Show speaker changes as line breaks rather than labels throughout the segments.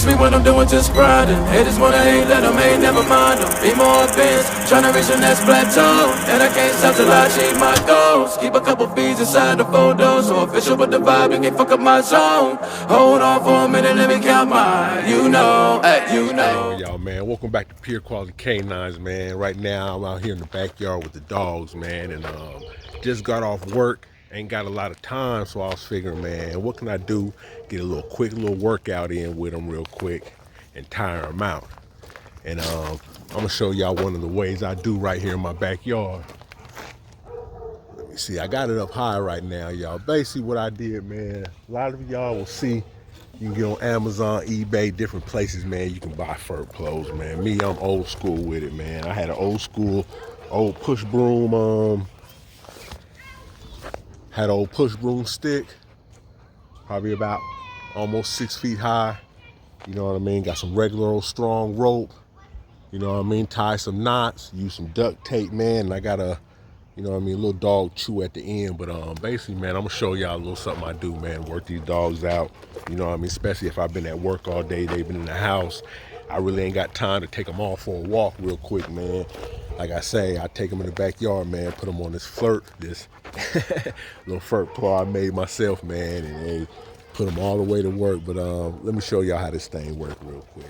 Ask me what I'm doing, just grinding. Haters wanna hate, let them hate, never mind them. Be more advanced, tryna reach the next plateau. And I can't stop till I achieve my goals. Keep a couple fees inside the photos, so official with the vibe, you can't fuck up my zone. Hold on for a minute, let me count mine. You know, you know.
Hey, y'all, man, welcome back to Pure Quality Canines, man. Right now, I'm out here in the backyard with the dogs, man, and just got off work. Ain't got a lot of time, so I was figuring, man, what can I do? Get a little quick little workout in with them real quick and tire them out. And I'm gonna show y'all one of the ways I do right here in my backyard. Let me see, I got it up high right now, y'all. Basically what I did, man, a lot of y'all will see, you can get on Amazon, eBay, different places, man, you can buy fur clothes, man. Me, I'm old school with it, man. I had an old push broom, had an old push broom stick, probably about almost 6 feet high. You know what I mean? Got some regular old strong rope. You know what I mean? Tie some knots, use some duct tape, man. And I got a, you know what I mean, a little dog chew at the end. But basically, man, I'm gonna show y'all a little something I do, man. Work these dogs out. You know what I mean? Especially if I've been at work all day, they've been in the house. I really ain't got time to take them off for a walk real quick, man. Like I say, I take them in the backyard, man, put them on this this little flirt claw I made myself, man, and they put them all the way to work. But let me show y'all how this thing works real quick.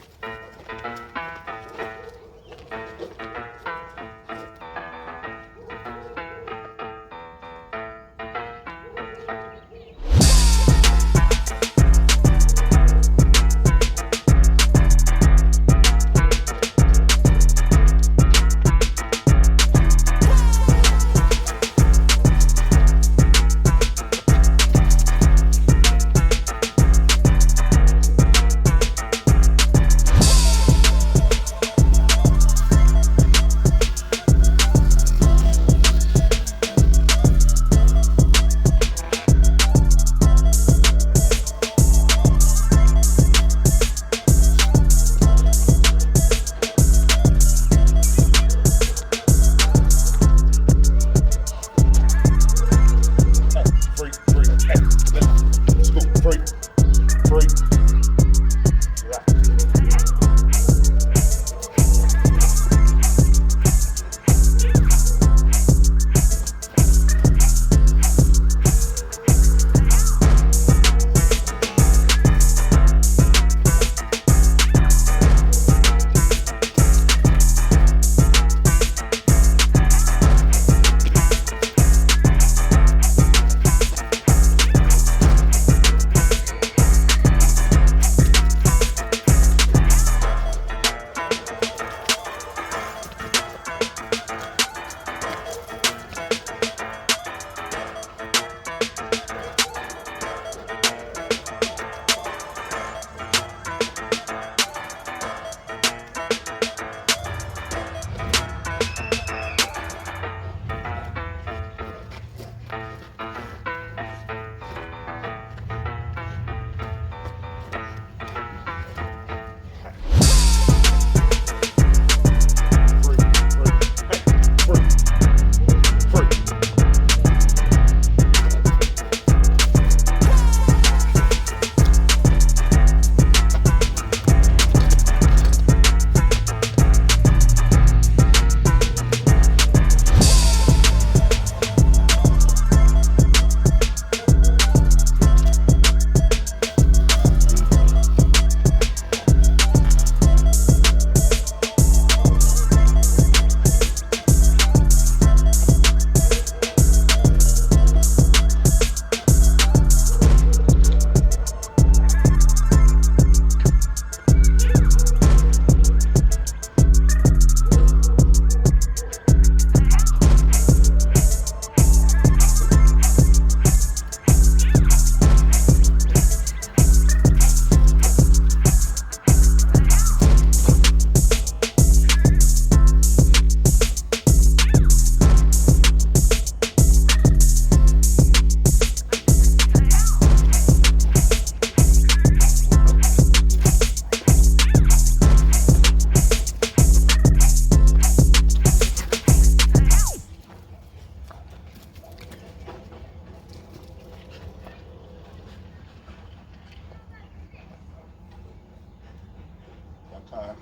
tired.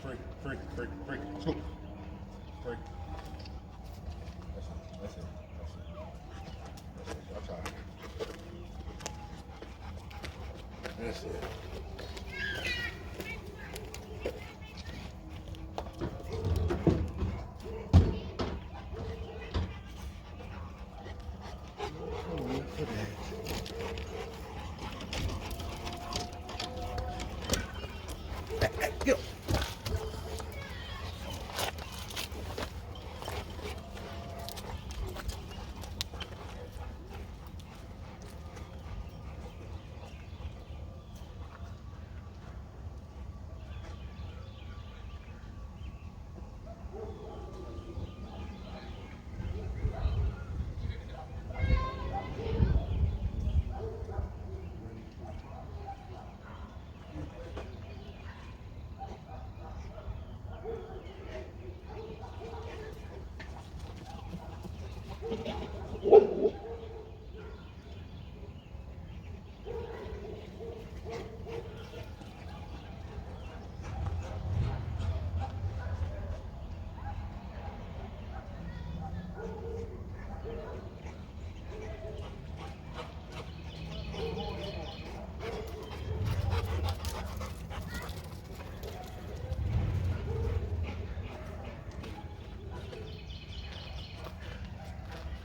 Freak. Scoop. Freak. That's it. I'm tired. That's it. Go.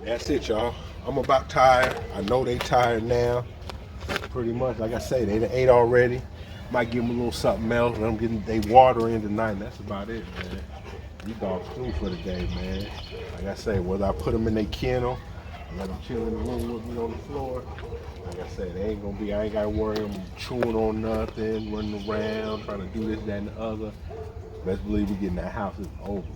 That's it, y'all. I'm about tired. I know they tired now. Pretty much, like I say, they done ate already. Might give them a little something else. Let them get they water in tonight. And that's about it, man. These dogs through for the day, man. Like I say, whether I put them in their kennel, and let them chill in the room with me on the floor. Like I said, they ain't gonna be. I ain't gotta worry them chewing on nothing, running around, trying to do this, that, and the other. Best believe we getting that house is over with.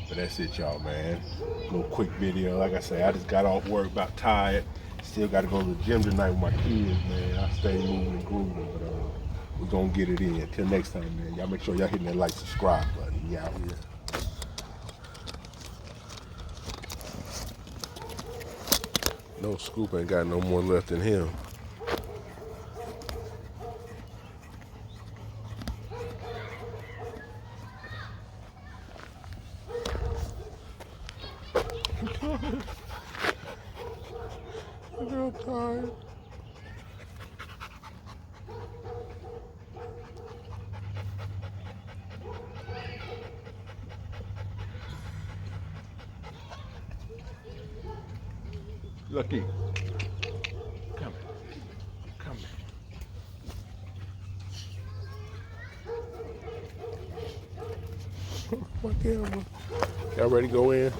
But that's it, y'all, man. Little quick video. Like I say, I just got off work, about tired. Still got to go to the gym tonight with my kids, man. I stay moving and grooving, but we're gonna get it in. Till next time, man. Y'all make sure y'all hitting that like, subscribe button. We out here. No, Scoop ain't got no more left in him. I'm real tired. Lucky. Come here. My camera. Y'all ready to go in?